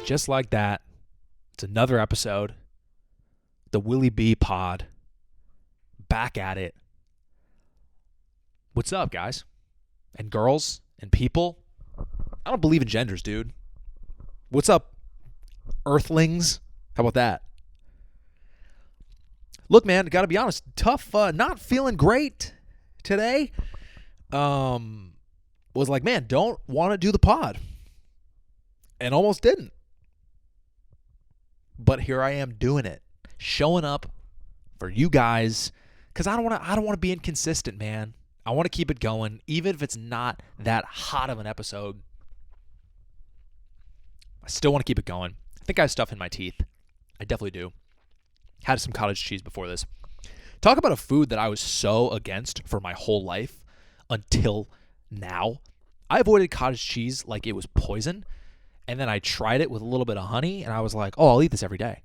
just like that, it's another episode. The Willie B Pod. Back at it. What's up, guys? And girls? And people? I don't believe in genders, dude. What's up, earthlings? How about that? Look, man, gotta be honest. Tough, not feeling great today. Was like, man, don't want to do the pod. And almost didn't. But here I am doing it. Showing up for you guys. Because I don't want to be inconsistent, man. I want to keep it going. Even if it's not that hot of an episode. I still want to keep it going. I think I have stuff in my teeth. I definitely do. Had some cottage cheese before this. Talk about a food that I was so against for my whole life until now. I avoided cottage cheese like it was poison. And then I tried it with a little bit of honey, and I was like, oh, I'll eat this every day.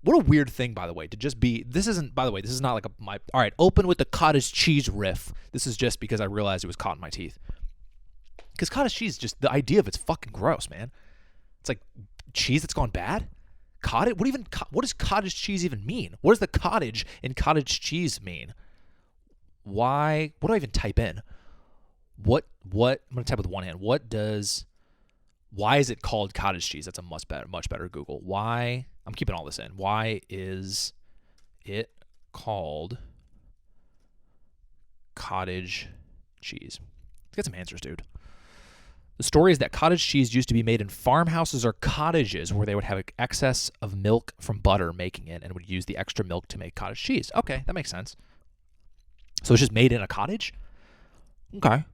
What a weird thing, by the way, to just be, this is not like all right, open with the cottage cheese riff. This is just because I realized it was caught in my teeth. Because cottage cheese, just the idea of it's fucking gross, man. It's like cheese that's gone bad? Cottage? What does cottage cheese even mean? What does the cottage in cottage cheese mean? Why? What do I even type in? I'm going to type with one hand. Why is it called cottage cheese? That's a much better Google. Why? I'm keeping all this in. Why is it called cottage cheese? Let's get some answers, dude. The story is that cottage cheese used to be made in farmhouses or cottages where they would have excess of milk from butter making it and would use the extra milk to make cottage cheese. Okay, that makes sense. So it's just made in a cottage? Okay.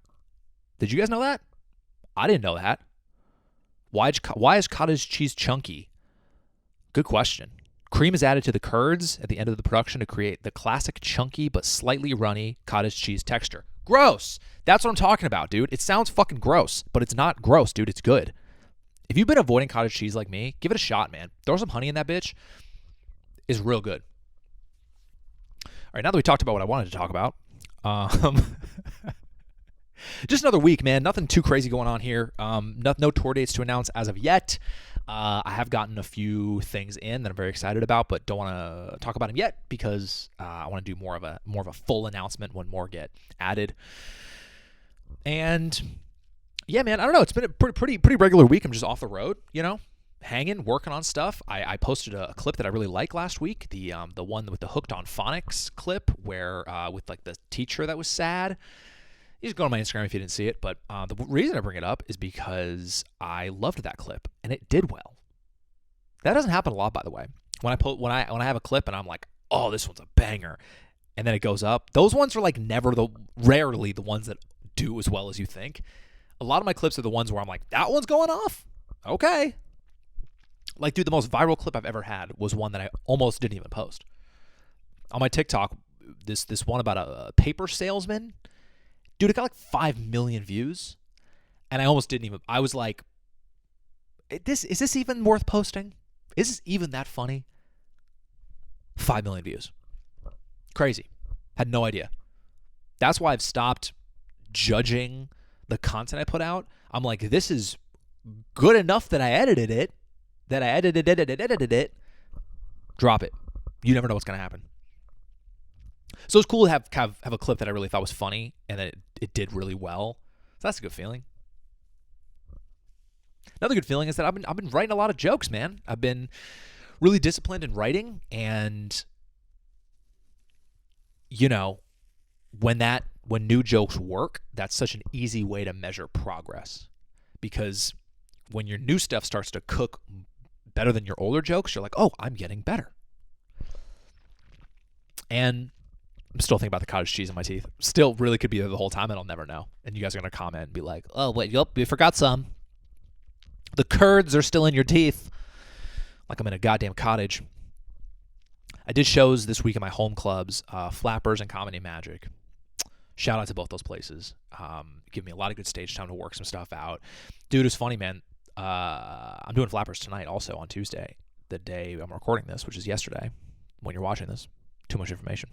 Did you guys know that? I didn't know that. Why is cottage cheese chunky? Good question. Cream is added to the curds at the end of the production to create the classic chunky but slightly runny cottage cheese texture. Gross! That's what I'm talking about, dude. It sounds fucking gross, but it's not gross, dude. It's good. If you've been avoiding cottage cheese like me, give it a shot, man. Throw some honey in that bitch. It's real good. All right, now that we talked about what I wanted to talk about, just another week, man. Nothing too crazy going on here. No tour dates to announce as of yet. I have gotten a few things in that I'm very excited about, but don't want to talk about them yet because I want to do more of a full announcement when more get added. And yeah, man, I don't know. It's been a pretty regular week. I'm just off the road, hanging, working on stuff. I posted a clip that I really liked last week. The one with the hooked on phonics clip where with like the teacher that was sad. You just go on my Instagram if you didn't see it, but the reason I bring it up is because I loved that clip and it did well. That doesn't happen a lot, by the way. When I have a clip and I'm like, oh, this one's a banger, and then it goes up. Those ones are like rarely the ones that do as well as you think. A lot of my clips are the ones where I'm like, that one's going off. Okay. Like, dude, the most viral clip I've ever had was one that I almost didn't even post on my TikTok. This one about a paper salesman. Dude, it got like 5 million views, and I almost didn't even. I was like, is this even worth posting? Is this even that funny? 5 million views. Crazy. Had no idea. That's why I've stopped judging the content I put out. I'm like, this is good enough that I edited it. Edited it. Drop it. You never know what's going to happen. So it's cool to have a clip that I really thought was funny and that it did really well. So that's a good feeling. Another good feeling is that I've been writing a lot of jokes, man. I've been really disciplined in writing, and when new jokes work, that's such an easy way to measure progress. Because when your new stuff starts to cook better than your older jokes, you're like, oh, I'm getting better. And I'm still thinking about the cottage cheese in my teeth. Still really could be there the whole time and I'll never know. And you guys are going to comment and be like, oh, wait, yep, you forgot some. The curds are still in your teeth. Like I'm in a goddamn cottage. I did shows this week in my home clubs, Flappers and Comedy Magic. Shout out to both those places. Give me a lot of good stage time to work some stuff out. Dude, it's funny, man. I'm doing Flappers tonight also on Tuesday, the day I'm recording this, which is yesterday when you're watching this. Too much information.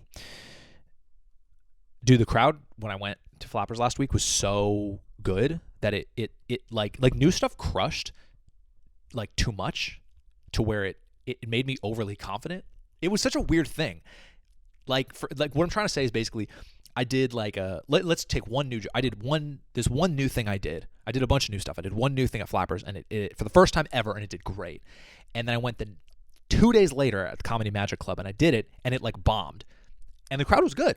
Dude, the crowd when I went to Flappers last week was so good that it like new stuff crushed. like too much to where it made me overly confident. It was such a weird thing. Like what I'm trying to say is basically I did like let's take one new there's one new thing I did. I did a bunch of new stuff. I did one new thing at Flappers, and it for the first time ever, and it did great. And then I went 2 days later at the Comedy Magic Club, and I did it, and it like bombed. And the crowd was good.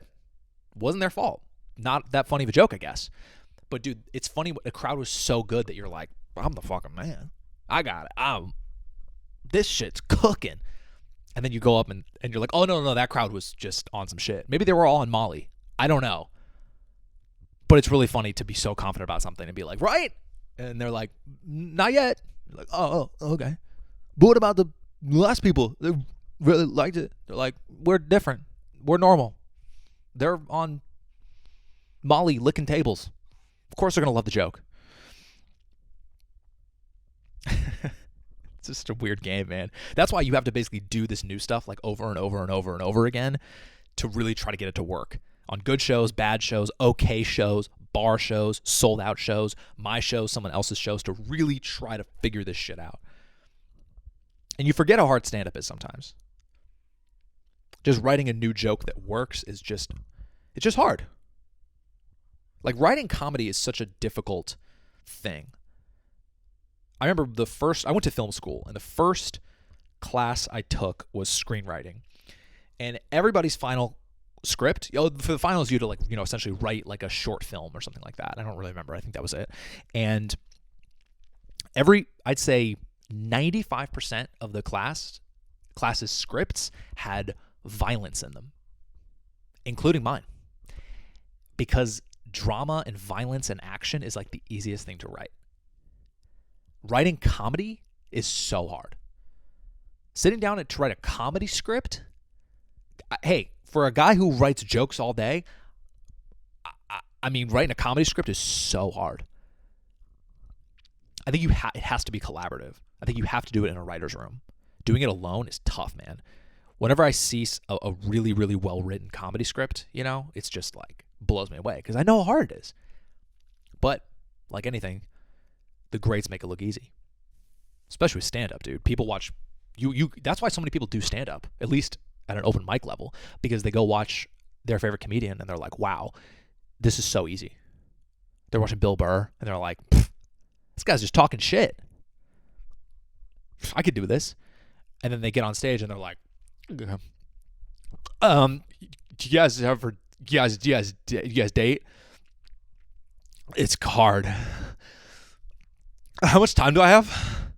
Wasn't their fault. Not that funny of a joke, I guess. But dude, it's funny. The crowd was so good that you're like, I'm the fucking man. I got it. This shit's cooking. And then you go up and you're like, oh, no, that crowd was just on some shit. Maybe they were all on Molly. I don't know. But it's really funny to be so confident about something and be like, right? And they're like, not yet. You're like, oh, okay. But what about the last people? They really liked it. They're like, we're different. We're normal. They're on Molly licking tables. Of course they're going to love the joke. It's just a weird game, man. That's why you have to basically do this new stuff like over and over and over and over again to really try to get it to work. On good shows, bad shows, okay shows, bar shows, sold out shows, my shows, someone else's shows, to really try to figure this shit out. And you forget how hard stand-up is sometimes. Just writing a new joke that works is it's just hard. Like writing comedy is such a difficult thing. I remember I went to film school, and the first class I took was screenwriting. And everybody's final script, for the finals, you had to like, essentially write like a short film or something like that. I don't really remember. I think that was it. And I'd say 95% of the class's scripts had violence in them, including mine. Because drama and violence and action is like the easiest thing to write. Writing comedy is so hard. Sitting down to write a comedy script, hey, for a guy who writes jokes all day, I mean, writing a comedy script is so hard. I think it has to be collaborative. I think you have to do it in a writer's room. Doing it alone is tough, man. Whenever I see a really, really well-written comedy script, it's just like blows me away because I know how hard it is. But like anything, the greats make it look easy. Especially with stand-up, dude. People watch you. That's why so many people do stand-up, at least at an open mic level, because they go watch their favorite comedian and they're like, wow, this is so easy. They're watching Bill Burr and they're like, this guy's just talking shit. I could do this. And then they get on stage and they're like, do you guys date? It's hard. How much time do I have?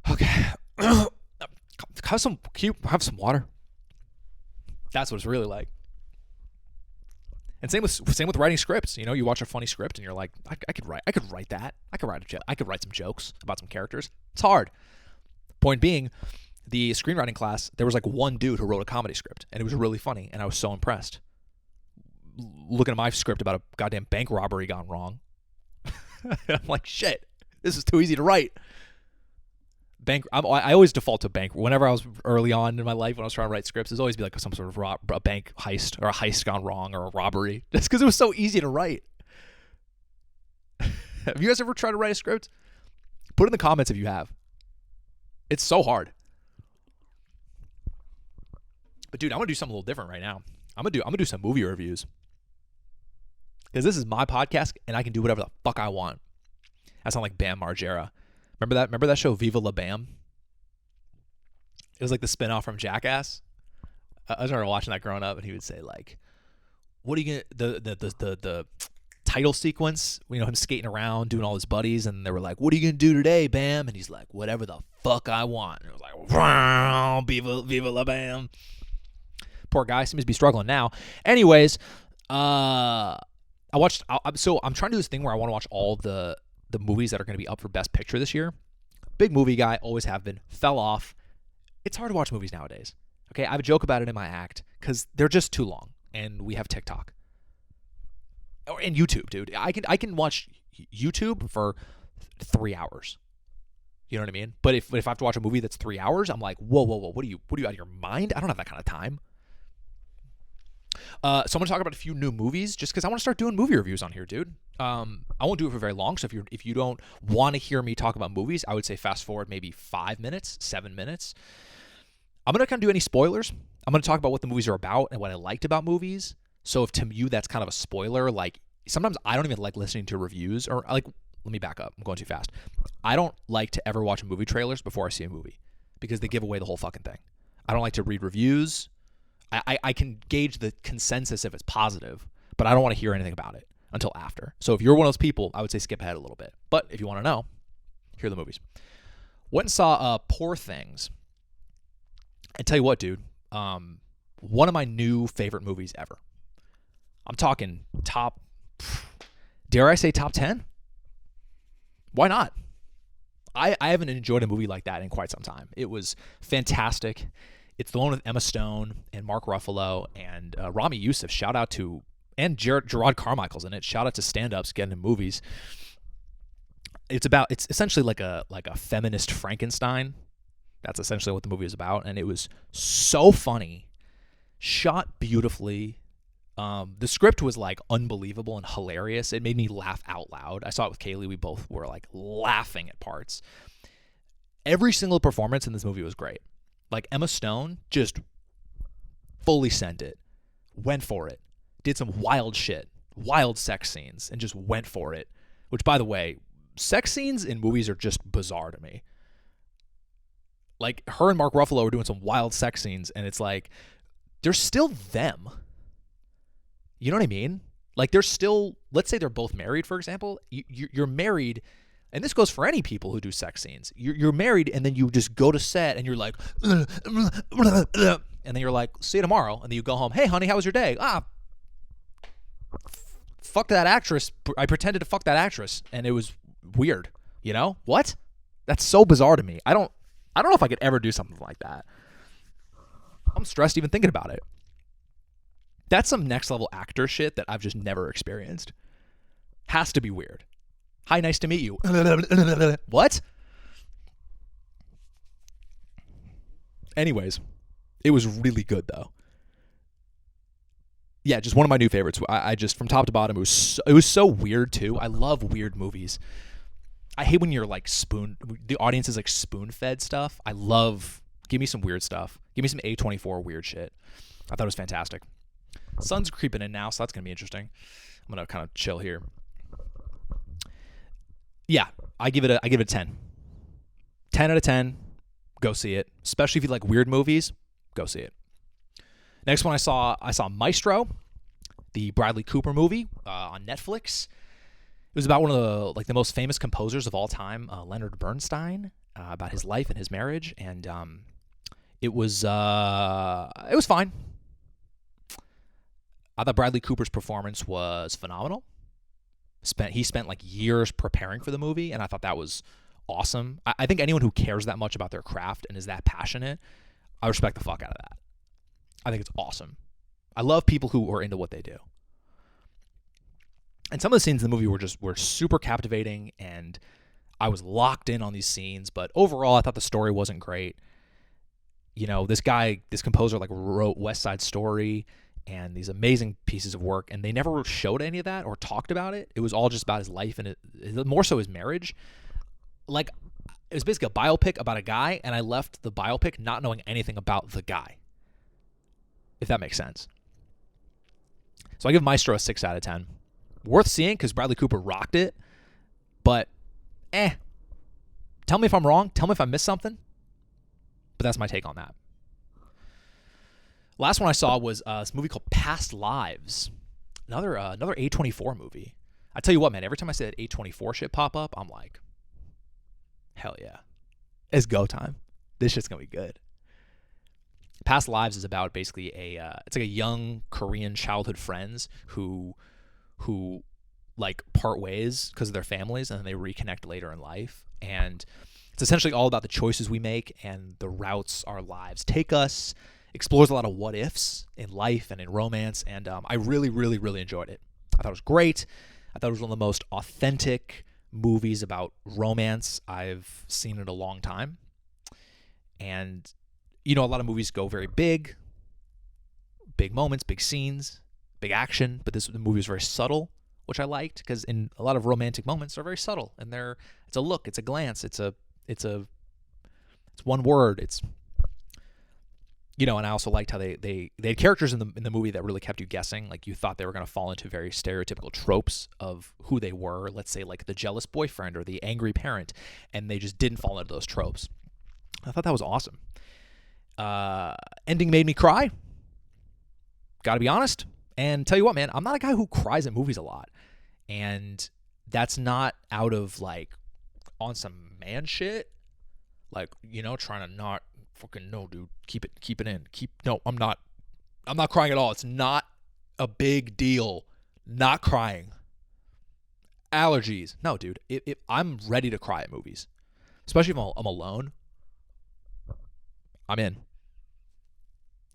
Okay. Have some water? That's what it's really like. And same with writing scripts. You watch a funny script and you're like, I could write that. I could write some jokes about some characters. It's hard. Point being, the screenwriting class, there was like one dude who wrote a comedy script, and it was really funny, and I was so impressed. Looking at my script about a goddamn bank robbery gone wrong. I'm like, shit, this is too easy to write. I always default to bank. Whenever I was early on in my life when I was trying to write scripts, it'd always be like some sort of a bank heist or a heist gone wrong or a robbery, just because it was so easy to write. Have you guys ever tried to write a script? Put it in the comments if you have. It's so hard. But dude, I'm gonna do something a little different right now. I'm gonna do some movie reviews. Because this is my podcast and I can do whatever the fuck I want. I sound like Bam Margera. Remember that show Viva La Bam? It was like the spinoff from Jackass. I remember watching that growing up, and he would say like, "What are you gonna the title sequence? Him skating around doing all his buddies, and they were like, "What are you gonna do today, Bam?" And he's like, "Whatever the fuck I want." And it was like, Viva La Bam." Poor guy seems to be struggling now. Anyways, I'm trying to do this thing where I want to watch all the movies that are going to be up for Best Picture this year. Big movie guy, always have been. Fell off. It's hard to watch movies nowadays. Okay, I have a joke about it in my act because they're just too long, and we have TikTok and YouTube, dude. I can watch YouTube for 3 hours. You know what I mean? But if I have to watch a movie that's 3 hours, I'm like, whoa, what are you out of your mind? I don't have that kind of time. So I'm going to talk about a few new movies just because I want to start doing movie reviews on here, dude. I won't do it for very long. So if you don't want to hear me talk about movies, I would say fast forward maybe 5 minutes, 7 minutes. I'm going to kind of do any spoilers. I'm going to talk about what the movies are about and what I liked about movies. So if to you that's kind of a spoiler, like sometimes I don't even like listening to reviews or like, let me back up. I'm going too fast. I don't like to ever watch movie trailers before I see a movie because they give away the whole fucking thing. I don't like to read reviews. I can gauge the consensus if it's positive, but I don't want to hear anything about it until after. So if you're one of those people, I would say skip ahead a little bit. But if you want to know, here are the movies. Went and saw Poor Things. And tell you what, dude, one of my new favorite movies ever. I'm talking top, dare I say top 10? Why not? I haven't enjoyed a movie like that in quite some time. It was fantastic. It's the one with Emma Stone and Mark Ruffalo and Rami Youssef. Shout out to, and Gerard Carmichael's in it. Shout out to stand-ups getting in movies. It's essentially like a feminist Frankenstein. That's essentially what the movie is about, and it was so funny, shot beautifully. The script was like unbelievable and hilarious. It made me laugh out loud. I saw it with Kaylee. We both were like laughing at parts. Every single performance in this movie was great. Like Emma Stone just fully sent it, went for it, did some wild shit, wild sex scenes, and just went for it. Which, by the way, sex scenes in movies are just bizarre to me. Like her and Mark Ruffalo were doing some wild sex scenes, and it's like they're still them. You know what I mean? Like they're still, let's say they're both married, for example. You're married, and this goes for any people who do sex scenes. You're married, and then you just go to set, and you're like, and then you're like, see you tomorrow, and then you go home. Hey, honey, how was your day? Fuck that actress. I pretended to fuck that actress, and it was weird. You know what? That's so bizarre to me. I don't know if I could ever do something like that. I'm stressed even thinking about it. That's some next level actor shit that I've just never experienced. Has to be weird. Hi, nice to meet you. What? Anyways, it was really good though. Yeah, just one of my new favorites. I just from top to bottom, it was so weird too. I love weird movies. I hate when you're like the audience is like spoon fed stuff. I love, give me some weird stuff. Give me some A24 weird shit. I thought it was fantastic. Sun's creeping in now, so that's going to be interesting. I'm going to kind of chill here. Yeah, I give it a 10. 10 out of 10. Go see it. Especially if you like weird movies, go see it. Next one I saw Maestro, the Bradley Cooper movie on Netflix. It was about one of the most famous composers of all time, Leonard Bernstein, about his life and his marriage, and it was fine. I thought Bradley Cooper's performance was phenomenal. He spent like years preparing for the movie, and I thought that was awesome. I think anyone who cares that much about their craft and is that passionate, I respect the fuck out of that. I think it's awesome. I love people who are into what they do. And some of the scenes in the movie were super captivating, and I was locked in on these scenes. But overall, I thought the story wasn't great. You know, this composer like wrote West Side Story and these amazing pieces of work, and they never showed any of that or talked about it. It was all just about his life and more so his marriage. Like, it was basically a biopic about a guy, and I left the biopic not knowing anything about the guy, if that makes sense. So I give Maestro a 6 out of 10. Worth seeing because Bradley Cooper rocked it, but tell me if I'm wrong. Tell me if I missed something. But that's my take on that. Last one I saw was this movie called Past Lives. Another A24 movie. I tell you what, man, every time I see that A24 shit pop up, I'm like, hell yeah. It's go time. This shit's going to be good. Past Lives is about basically it's like a young Korean childhood friends who like part ways because of their families, and then they reconnect later in life. And it's essentially all about the choices we make and the routes our lives take us. Explores a lot of what ifs in life and in romance, and I really, really, really enjoyed it. I thought it was great. I thought it was one of the most authentic movies about romance I've seen in a long time. And, you know, a lot of movies go very big moments, big scenes, big action, but the movie was very subtle, which I liked because in a lot of romantic moments they're very subtle and it's a look, it's a glance, it's one word, it's and I also liked how they had characters in the movie that really kept you guessing. Like you thought they were going to fall into very stereotypical tropes of who they were. Let's say like the jealous boyfriend or the angry parent, and they just didn't fall into those tropes. I thought that was awesome. Ending made me cry. Got to be honest. And tell you what, man, I'm not a guy who cries at movies a lot. And that's not out of like on some man shit. Like, trying to not fucking no, dude. Keep it in. No, I'm not crying at all. It's not a big deal. Not crying. Allergies. No, dude. If I'm ready to cry at movies, especially if I'm alone, I'm in.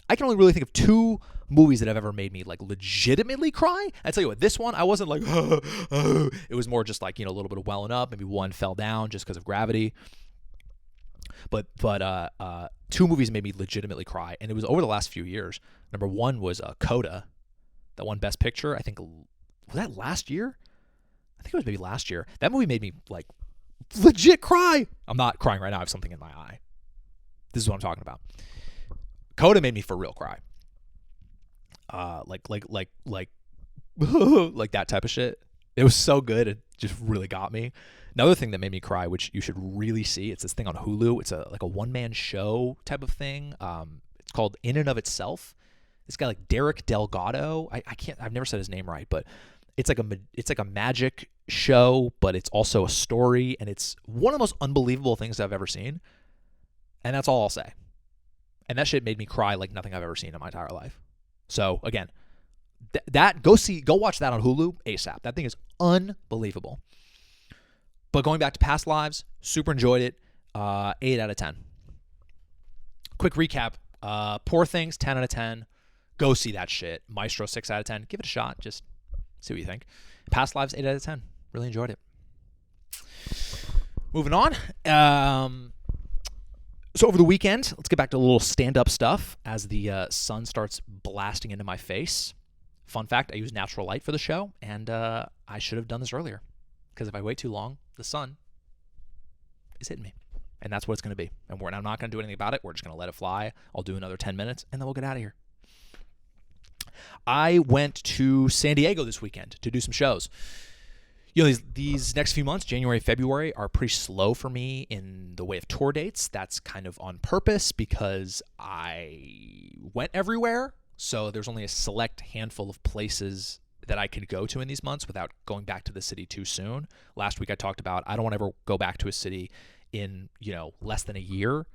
I can only really think of 2 movies that have ever made me like legitimately cry. I tell you what, this one I wasn't like it was more just like a little bit of welling up. Maybe one fell down just because of gravity. But 2 movies made me legitimately cry, and it was over the last few years. Number 1 was Coda, that won Best Picture. I think was that last year. I think it was maybe last year. That movie made me like legit cry. I'm not crying right now. I have something in my eye. This is what I'm talking about. Coda made me for real cry. Like like that type of shit. It was so good. It just really got me. Another thing that made me cry, which you should really see, it's this thing on Hulu. It's like a one-man show type of thing. It's called In and of Itself. This guy like Derek Delgado. I've never said his name right, but it's like a magic show, but it's also a story, and it's one of the most unbelievable things I've ever seen. And that's all I'll say. And that shit made me cry like nothing I've ever seen in my entire life. So again, go watch that on Hulu ASAP. That thing is unbelievable. But going back to past lives, super enjoyed it. 8 out of 10. Quick recap. Poor Things, 10 out of 10. Go see that shit. Maestro, 6 out of 10. Give it a shot. Just see what you think. Past lives, 8 out of 10. Really enjoyed it. Moving on. So over the weekend, let's get back to a little stand-up stuff as the sun starts blasting into my face. Fun fact, I use natural light for the show, and I should have done this earlier. Because if I wait too long, the sun is hitting me. And that's what it's going to be. And I'm not going to do anything about it. We're just going to let it fly. I'll do another 10 minutes, and then we'll get out of here. I went to San Diego this weekend to do some shows. These next few months, January, February, are pretty slow for me in the way of tour dates. That's kind of on purpose because I went everywhere. So there's only a select handful of places that I could go to in these months without going back to the city too soon. Last week I talked about I don't want to ever go back to a city in, less than a year.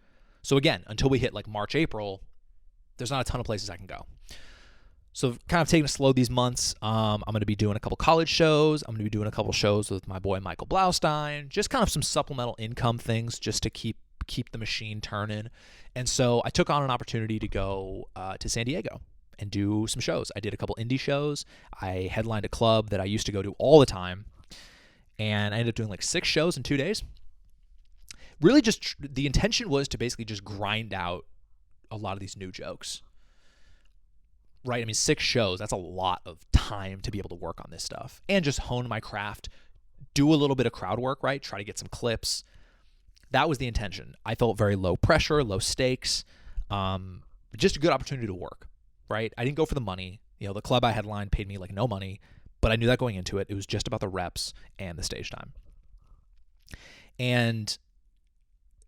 So again, until we hit like March, April, there's not a ton of places I can go. So kind of taking it slow these months. I'm going to be doing a couple college shows. I'm going to be doing a couple shows with my boy Michael Blaustein. Just kind of some supplemental income things just to keep the machine turning. And so I took on an opportunity to go to San Diego and do some shows. I did a couple indie shows. I headlined a club that I used to go to all the time. And I ended up doing like 6 shows in 2 days. Really just the intention was to basically just grind out a lot of these new jokes. Right? I mean, 6 shows, that's a lot of time to be able to work on this stuff. And just hone my craft, do a little bit of crowd work, right? Try to get some clips. That was the intention. I felt very low pressure, low stakes. Just a good opportunity to work, right? I didn't go for the money. The club I headlined paid me like no money, but I knew that going into it. It was just about the reps and the stage time. And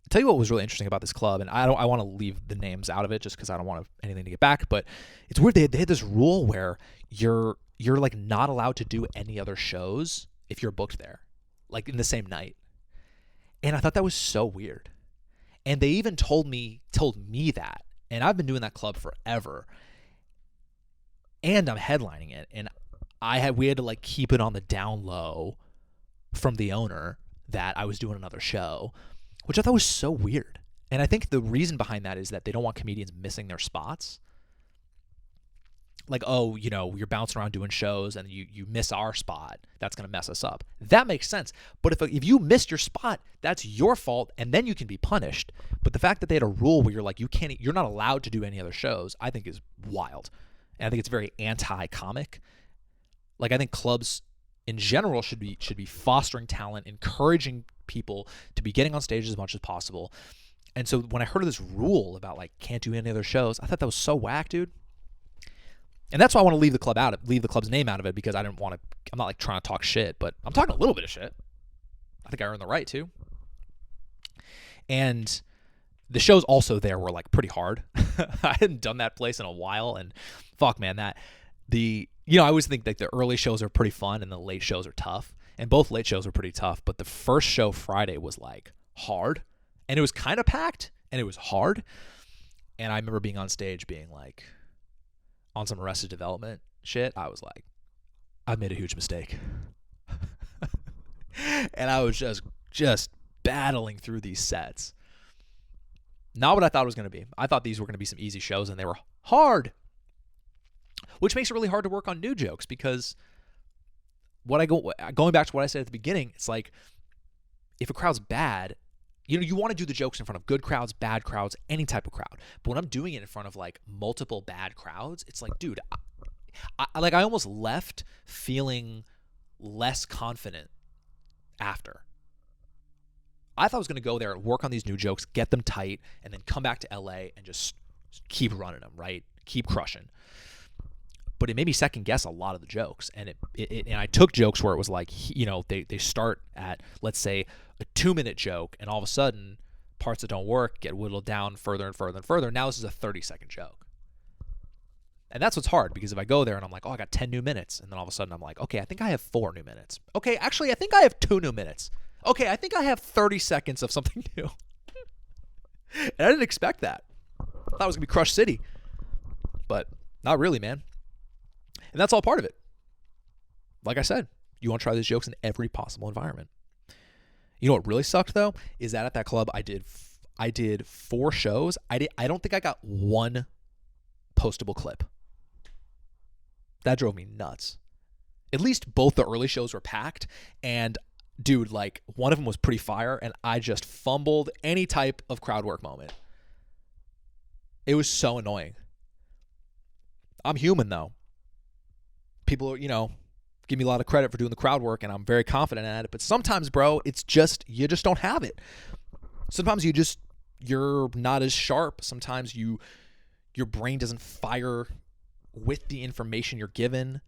I'll tell you what was really interesting about this club, and I want to leave the names out of it just because I don't want anything to get back, but it's weird. They had this rule where you're like not allowed to do any other shows if you're booked there, like in the same night. And I thought that was so weird. And they even told me that, and I've been doing that club forever, and I'm headlining it, and we had to like keep it on the down low from the owner that I was doing another show, which I thought was so weird. And I think the reason behind that is that they don't want comedians missing their spots. Like, you're bouncing around doing shows and you miss our spot. That's going to mess us up. That makes sense. But if you missed your spot, that's your fault, and then you can be punished. But the fact that they had a rule where you're like, you're not allowed to do any other shows, I think is wild. And I think it's very anti-comic. Like, I think clubs in general should be fostering talent, encouraging people to be getting on stage as much as possible. And so when I heard of this rule about like can't do any other shows, I thought that was so whack, dude. And that's why I want to leave the club's name out of it, because I didn't want to. I'm not like trying to talk shit, but I'm talking a little bit of shit. I think I earned the right to. And the shows also there were like pretty hard. I hadn't done that place in a while, and fuck, man, I always think like the early shows are pretty fun and the late shows are tough. And both late shows were pretty tough, but the first show Friday was like hard, and it was kind of packed, and it was hard. And I remember being on stage being like, on some Arrested Development shit, I was like, I've made a huge mistake. And I was just battling through these sets. Not what I thought it was going to be. I thought these were going to be some easy shows, and they were hard. Which makes it really hard to work on new jokes, because going back to what I said at the beginning, it's like, if a crowd's bad, you want to do the jokes in front of good crowds, bad crowds, any type of crowd. But when I'm doing it in front of like multiple bad crowds, it's like, dude, I almost left feeling less confident after. I thought I was going to go there and work on these new jokes, get them tight, and then come back to LA and just keep running them, right? Keep crushing. But it made me second guess a lot of the jokes. And and I took jokes where it was like, they start at, let's say, a 2-minute joke, and all of a sudden parts that don't work get whittled down further and further and further. Now this is a 30-second joke. And that's what's hard, because if I go there and I'm like, oh, I got 10 new minutes, and then all of a sudden I'm like, okay, I think I have 4 new minutes. Okay, actually, I think I have 2 new minutes. Okay, I think I have 30 seconds of something new. And I didn't expect that. I thought it was going to be Crush City. But not really, man. And that's all part of it. Like I said, you want to try these jokes in every possible environment. You know what really sucked, though, is that at that club I did 4 shows. I don't think I got 1 postable clip. That drove me nuts. At least both the early shows were packed, and dude, like, one of them was pretty fire, and I just fumbled any type of crowd work moment. It was so annoying. I'm human, though. People, give me a lot of credit for doing the crowd work, and I'm very confident at it. But sometimes, bro, it's just, you just don't have it. Sometimes you're not as sharp. Sometimes your brain doesn't fire with the information you're given.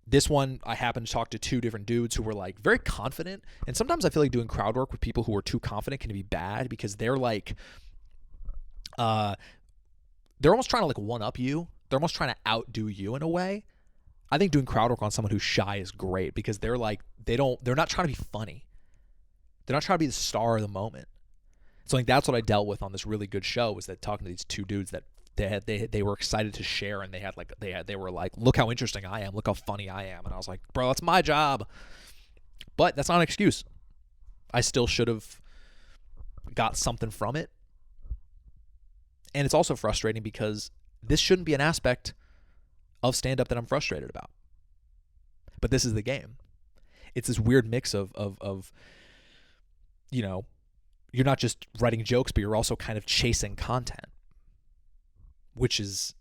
This one, I happened to talk to 2 different dudes who were like very confident. And sometimes I feel like doing crowd work with people who are too confident can be bad, because they're like, they're almost trying to like one up you. They're almost trying to outdo you in a way. I think doing crowd work on someone who's shy is great, because they're like, they're not trying to be funny. They're not trying to be the star of the moment. So I think that's what I dealt with on this really good show, was that talking to these 2 dudes that they were excited to share, and they were like, look how interesting I am, look how funny I am. And I was like, bro, that's my job. But that's not an excuse. I still should have got something from it. And it's also frustrating, because this shouldn't be an aspect of stand-up that I'm frustrated about. But this is the game. It's this weird mix of you're not just writing jokes, but you're also kind of chasing content, which is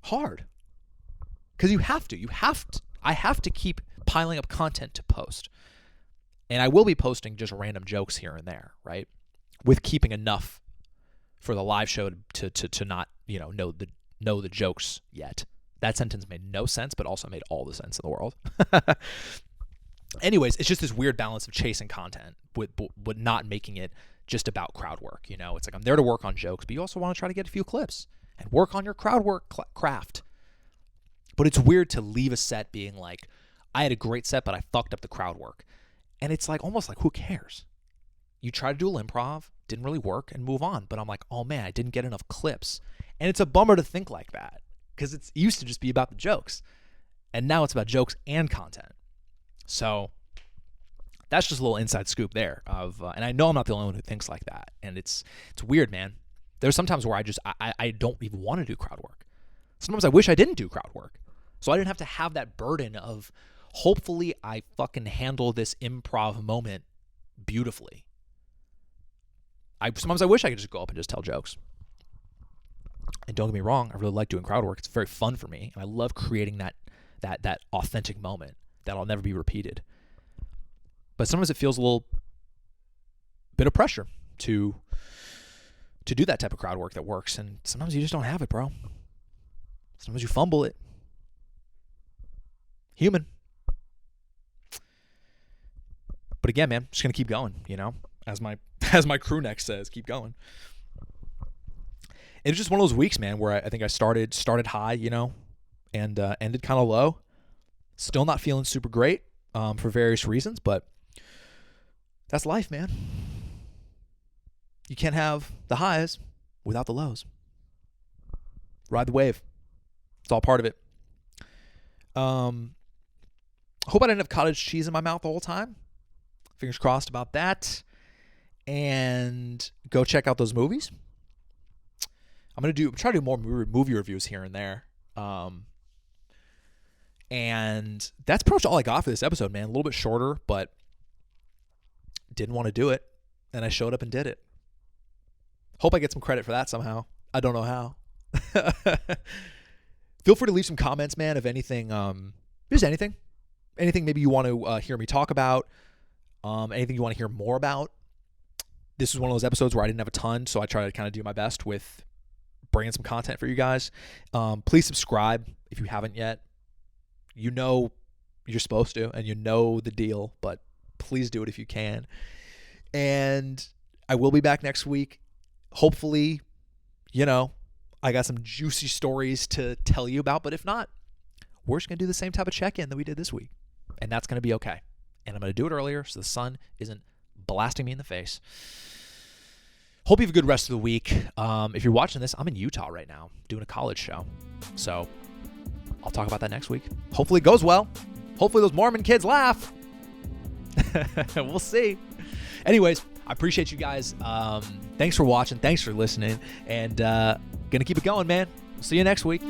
hard. Because I have to keep piling up content to post. And I will be posting just random jokes here and there, right? With keeping enough for the live show to not, know the jokes yet. That sentence made no sense, but also made all the sense in the world. Anyways, it's just this weird balance of chasing content, but not making it just about crowd work. It's like, I'm there to work on jokes, but you also want to try to get a few clips and work on your crowd work craft. But it's weird to leave a set being like, I had a great set, but I fucked up the crowd work. And it's like, almost like, who cares? You try to do a improv, didn't really work, and move on. But I'm like, oh man, I didn't get enough clips. And it's a bummer to think like that, because it used to just be about the jokes. And now it's about jokes and content. So that's just a little inside scoop there and I know I'm not the only one who thinks like that. And it's weird, man. There's sometimes where I don't even want to do crowd work. Sometimes I wish I didn't do crowd work, so I didn't have to have that burden of, hopefully I fucking handle this improv moment beautifully. Sometimes I wish I could just go up and just tell jokes. And don't get me wrong, I really like doing crowd work. It's very fun for me, and I love creating that authentic moment. that'll never be repeated. But sometimes it feels a little bit of pressure to do that type of crowd work that works. And sometimes you just don't have it, bro. Sometimes you fumble it. Human. But again, man, just going to keep going, as my crew next says, keep going. It was just one of those weeks, man, where I think I started high, and ended kind of low. Still not feeling super great for various reasons, but that's life, man. You can't have the highs without the lows. Ride the wave. It's all part of it. Hope I didn't have cottage cheese in my mouth the whole time. Fingers crossed about that. And go check out those movies. I'm going to try to do more movie reviews here and there. And that's pretty much all I got for this episode, man. A little bit shorter, but didn't want to do it. And I showed up and did it. Hope I get some credit for that somehow. I don't know how. Feel free to leave some comments, man, of anything, just anything. Anything maybe you want to hear me talk about. Anything you want to hear more about. This is one of those episodes where I didn't have a ton, so I try to kind of do my best with bringing some content for you guys. Please subscribe if you haven't yet. You're supposed to, and the deal, but please do it if you can. And I will be back next week. Hopefully, I got some juicy stories to tell you about, but if not, we're just going to do the same type of check-in that we did this week, and that's going to be okay. And I'm going to do it earlier so the sun isn't blasting me in the face. Hope you have a good rest of the week. If you're watching this, I'm in Utah right now doing a college show. So I'll talk about that next week. Hopefully it goes well. Hopefully those Mormon kids laugh. We'll see. Anyways, I appreciate you guys. Thanks for watching. Thanks for listening. And going to keep it going, man. We'll see you next week.